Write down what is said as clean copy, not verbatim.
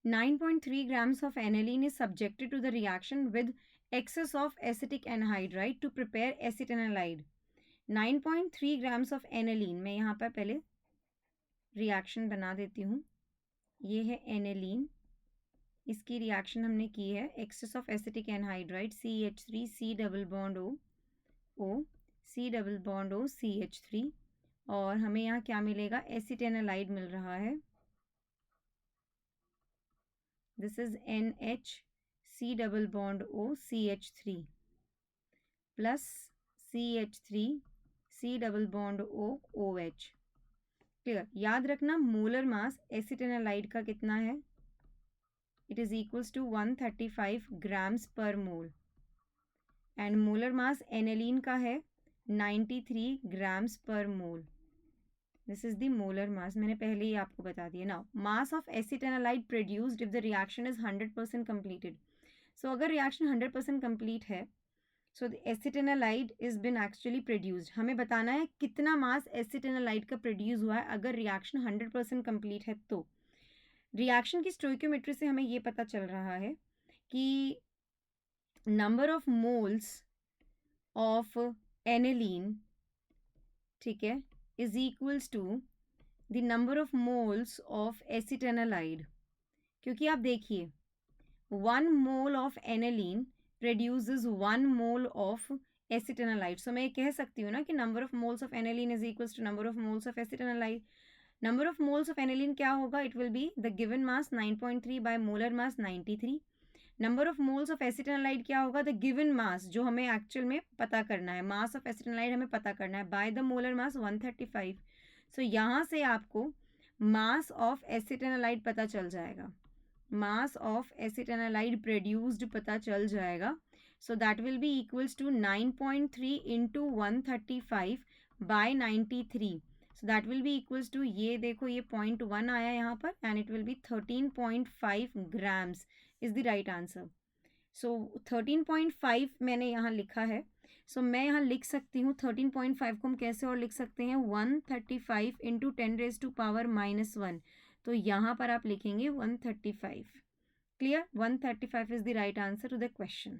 9.3 grams of aniline is subjected to the reaction with excess of acetic anhydride to prepare acetanilide. 9.3 grams of aniline, मैं यहाँ पर पहले reaction बना देती हूँ. ये है एनिलीन, इसकी रिएक्शन हमने की है excess of acetic anhydride CH3 C double bond O C double bond O CH3, और हमें यहाँ क्या मिलेगा, एसिटेनालाइड मिल रहा है. This is NH C double bond O CH3 plus CH3 C double bond O OH. Clear. याद रखना मोलर मास एसिटेनालाइड का कितना है, it is equals to 135 grams per mole, and molar mass aniline का है 93 grams per mole. This is the molar mass, मैंने पहले ही आपको बता दिया. Now mass of acetanilide produced if the reaction is 100% completed. So अगर रिएक्शन 100% कंप्लीट है, so the acetanilide is been actually produced. हमें बताना है कितना मास एसिटेनालाइड का प्रोड्यूस हुआ है अगर रिएक्शन 100% कंप्लीट है. तो रिएक्शन की स्टोइकियोमेट्री से हमें ये पता चल रहा है कि number of moles of aniline, ठीक है, is equals to the number of moles of acetanilide. क्योंकि आप देखिए 1 mole of aniline produces 1 mole of acetanilide. So मैं ये कह सकती हूँ ना कि number of moles of aniline is equals to number of moles of acetanilide. Number of moles of aniline क्या होगा, it will be the given mass 9.3 by molar mass 93. Number of moles of एसिटेनालाइड क्या होगा, the given मास जो हमें actual में पता करना है, मास ऑफ एसिटेनालाइड हमें पता करना है, बाय द मोलर मास 135. सो यहाँ से आपको मास ऑफ एसिटेनालाइड पता चल जाएगा, मास ऑफ एसिटेनालाइड प्रोड्यूस्ड पता चल जाएगा. So that will be equals to 9.3 into 135 by 93. So that will be equals to, ये देखो ये 0.1 आया यहाँ पर, and it will be 13.5 grams is the right answer. So 13.5 मैंने यहाँ लिखा है. सो मैं यहाँ लिख सकती हूँ 13.5 को हम कैसे और लिख सकते हैं, 135 इंटू 10⁻⁻1. तो यहाँ पर आप लिखेंगे 135. Clear. 135 is the right answer to the question.